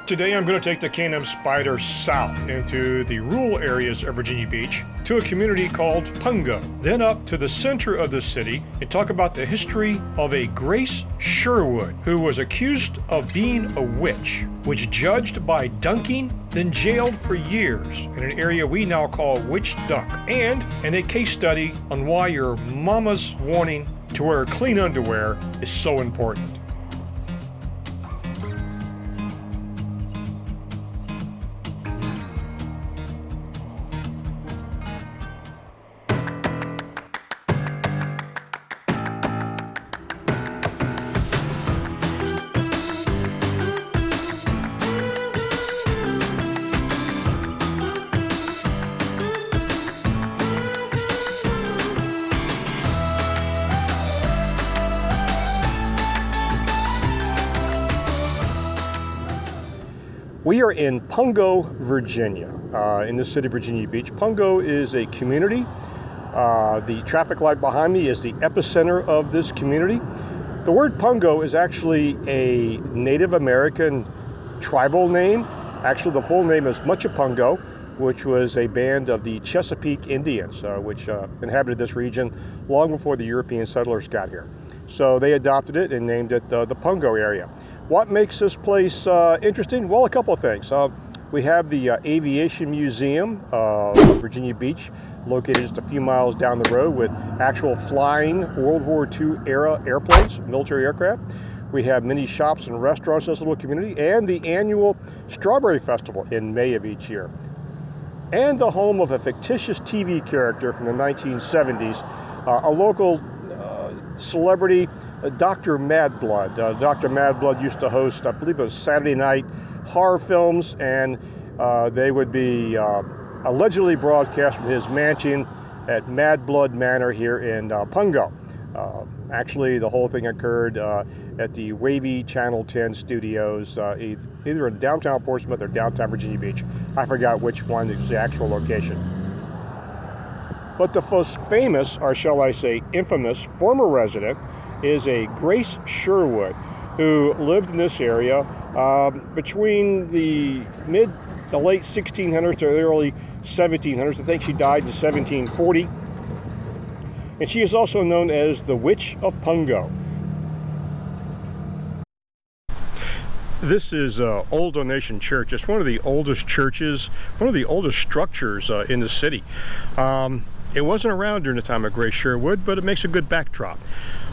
Today I'm going to take the K&M Spyder south into the rural areas of Virginia Beach to a community called Pungo, then up to the center of the city and talk about the history of a Grace Sherwood who was accused of being a witch, was judged by dunking, then jailed for years in an area we now call Witch Duck, and a case study on why your mama's warning to wear clean underwear is so important. We are in Pungo, Virginia, in the city of Virginia Beach. Pungo is a community. The traffic light behind me is the epicenter of this community. The word Pungo is actually a Native American tribal name. Actually, the full name is Witch of Pungo, which was a band of the Chesapeake Indians, which inhabited this region long before the European settlers got here. So they adopted it and named it the Pungo area. What makes this place interesting? Well, a couple of things. We have the Aviation Museum of Virginia Beach, located just a few miles down the road, with actual flying World War II era airplanes, military aircraft. We have many shops and restaurants in this little community, and the annual Strawberry Festival in May of each year. And the home of a fictitious TV character from the 1970s, a local celebrity, Dr. Madblood. Dr. Madblood used to host, I believe it was Saturday night horror films, and they would be allegedly broadcast from his mansion at Madblood Manor here in Pungo. Actually, the whole thing occurred at the Wavy Channel 10 studios, either in downtown Portsmouth or downtown Virginia Beach. I forgot which one is the actual location. But the most famous, or shall I say infamous, former resident is a Grace Sherwood, who lived in this area between the late 1600s to the early 1700s. I think she died in 1740. And she is also known as the Witch of Pungo. This is Old Donation Church. It's one of the oldest churches, one of the oldest structures in the city. It wasn't around during the time of Grace Sherwood, but it makes a good backdrop.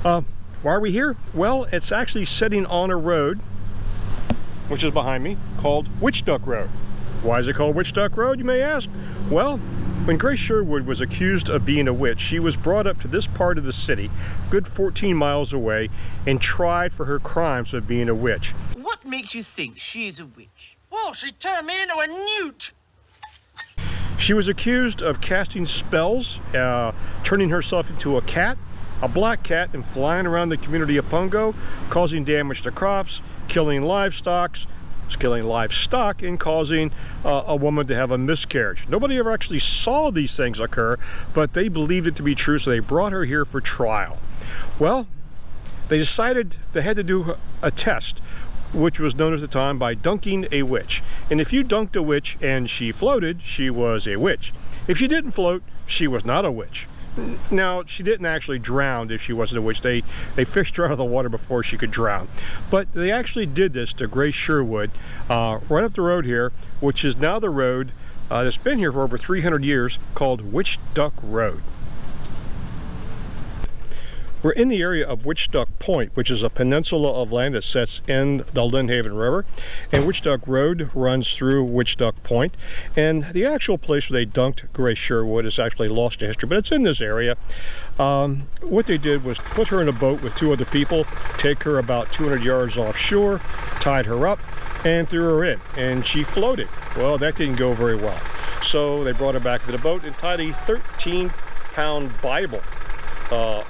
Why are we here? Well, it's actually sitting on a road, which is behind me, called Witch Duck Road. Why is it called Witch Duck Road, you may ask? Well, when Grace Sherwood was accused of being a witch, she was brought up to this part of the city, good 14 miles away, and tried for her crimes of being a witch. What makes you think she's a witch? Well, she turned me into a newt! She was accused of casting spells, turning herself into a cat, a black cat, and flying around the community of Pungo, causing damage to crops, killing livestock, and causing a woman to have a miscarriage. Nobody ever actually saw these things occur, but they believed it to be true, so they brought her here for trial. Well, they decided they had to do a test, which was known at the time by dunking a witch. And if you dunked a witch and she floated, she was a witch. If she didn't float, she was not a witch. Now, she didn't actually drown if she wasn't a witch. They fished her out of the water before she could drown. But they actually did this to Grace Sherwood right up the road here, which is now the road that's been here for over 300 years, called Witch Duck Road. We're in the area of Witch Duck Point, which is a peninsula of land that sets in the Lynnhaven River. And Witch Duck Road runs through Witch Duck Point. And the actual place where they dunked Grace Sherwood is actually lost to history, but it's in this area. What they did was put her in a boat with two other people, take her about 200 yards offshore, tied her up, and threw her in. And she floated. Well, that didn't go very well. So they brought her back to the boat and tied a 13-pound Bible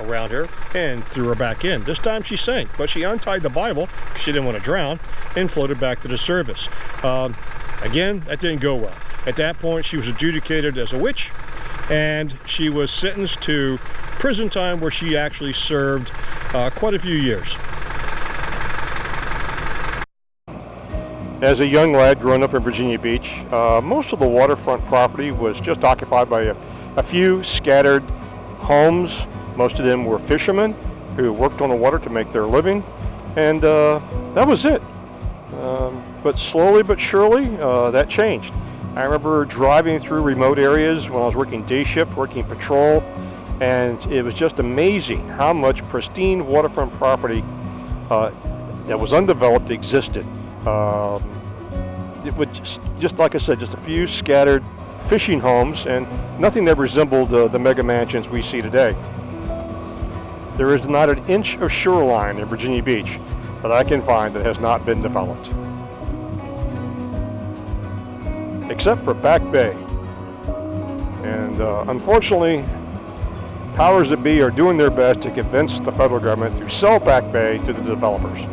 around her and threw her back in. This time she sank, but she untied the Bible because she didn't want to drown and floated back to the surface. Again, that didn't go well. At that point, she was adjudicated as a witch, and she was sentenced to prison time, where she actually served quite a few years. As a young lad growing up in Virginia Beach, most of the waterfront property was just occupied by a few scattered homes. Most of them were fishermen who worked on the water to make their living, and that was it. But slowly but surely, that changed. I remember driving through remote areas when I was working day shift, working patrol, and it was just amazing how much pristine waterfront property that was undeveloped existed. It was just like I said, just a few scattered fishing homes, and nothing that resembled the mega mansions we see today. There is not an inch of shoreline in Virginia Beach that I can find that has not been developed, except for Back Bay. And unfortunately, powers that be are doing their best to convince the federal government to sell Back Bay to the developers.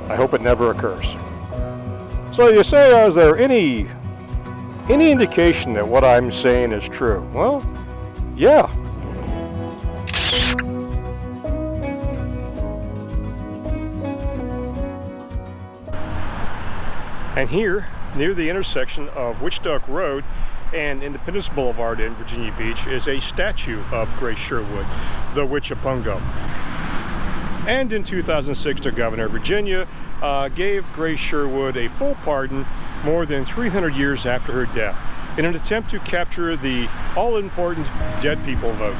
I hope it never occurs. So you say, is there any indication that what I'm saying is true? Well, yeah. And here, near the intersection of Witch Duck Road and Independence Boulevard in Virginia Beach, is a statue of Grace Sherwood, the Witch of Pungo. And in 2006, the governor of Virginia gave Grace Sherwood a full pardon more than 300 years after her death in an attempt to capture the all-important dead people vote.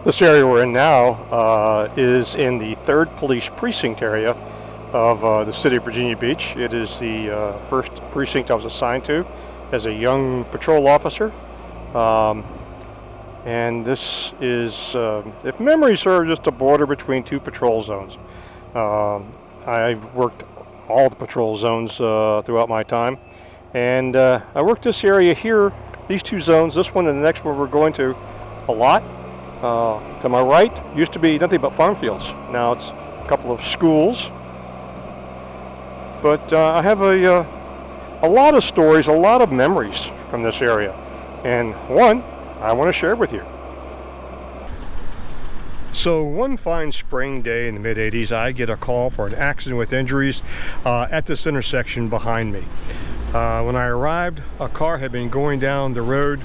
This area we're in now is in the 3rd Police Precinct area of the city of Virginia Beach. It is the first precinct I was assigned to as a young patrol officer. And this is, if memory serves, just a border between 2 patrol zones. I've worked all the patrol zones throughout my time. And I worked this area here, these 2 zones, this one and the next one we're going to, a lot. To my right used to be nothing but farm fields. Now it's a couple of schools. But I have a lot of stories, a lot of memories from this area. And one I want to share with you. So one fine spring day in the mid-'80s, I get a call for an accident with injuries at this intersection behind me. When I arrived, a car had been going down the road,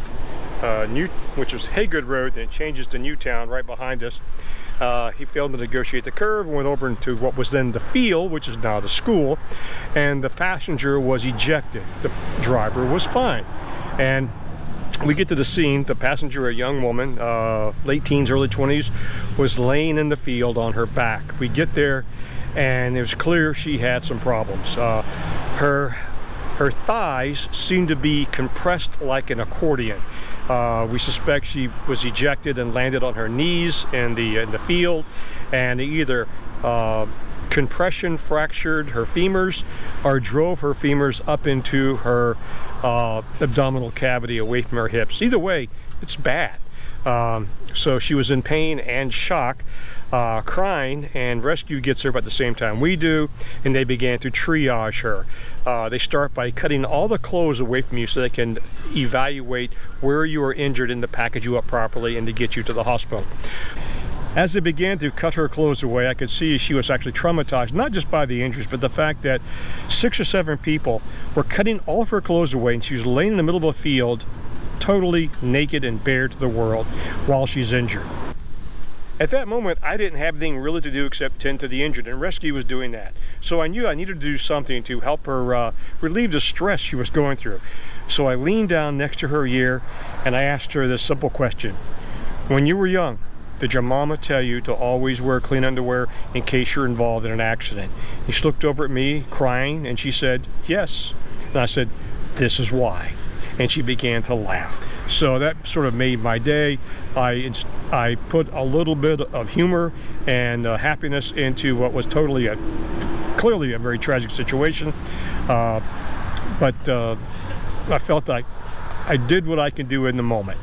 which was Haygood Road, and it changes to Newtown right behind us. He failed to negotiate the curve and went over into what was then the field, which is now the school, and the passenger was ejected. The driver was fine. And we get to the scene. The passenger, a young woman, late teens, early 20s, was laying in the field on her back. We get there, and it was clear she had some problems. Her thighs seemed to be compressed like an accordion. We suspect she was ejected and landed on her knees in the field, and either compression fractured her femurs or drove her femurs up into her abdominal cavity away from her hips. Either way, it's bad. So she was in pain and shock, crying, and rescue gets her at the same time we do, and they began to triage her. They start by cutting all the clothes away from you so they can evaluate where you are injured and to package you up properly and to get you to the hospital. As they began to cut her clothes away, I could see she was actually traumatized, not just by the injuries, but the fact that 6 or 7 people were cutting all of her clothes away, and she was laying in the middle of a field, totally naked and bare to the world, while she's injured. At that moment, I didn't have anything really to do except tend to the injured, and rescue was doing that. So I knew I needed to do something to help her relieve the stress she was going through. So I leaned down next to her ear, and I asked her this simple question. When you were young, did your mama tell you to always wear clean underwear in case you're involved in an accident? And she looked over at me, crying, and she said, yes. And I said, this is why. And she began to laugh. So that sort of made my day. I put a little bit of humor and happiness into what was clearly a very tragic situation. But I felt like I did what I can do in the moment.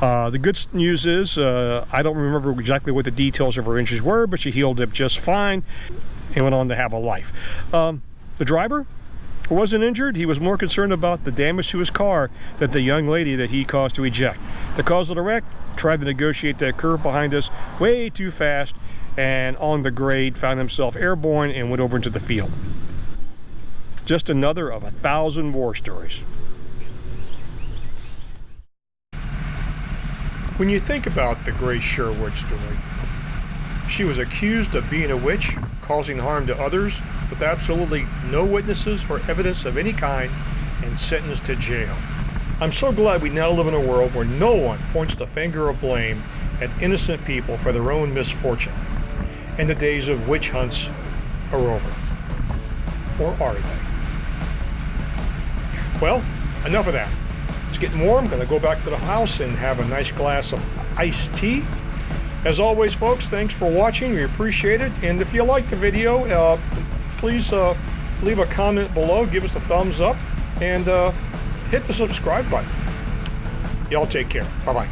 The good news is I don't remember exactly what the details of her injuries were, but she healed up just fine and went on to have a life. The driver, wasn't injured. He was more concerned about the damage to his car than the young lady that he caused to eject. The cause of the wreck, tried to negotiate that curve behind us way too fast, and on the grade found himself airborne and went over into the field. Just another of 1,000 war stories. When you think about the Grace Sherwood story, she was accused of being a witch, causing harm to others, with absolutely no witnesses or evidence of any kind, and sentenced to jail. I'm so glad we now live in a world where no one points the finger of blame at innocent people for their own misfortune. And the days of witch hunts are over. Or are they? Well, enough of that. It's getting warm. I'm going to go back to the house and have a nice glass of iced tea. As always, folks, thanks for watching. We appreciate it. And if you like the video, please leave a comment below, give us a thumbs up, and hit the subscribe button. Y'all take care. Bye-bye.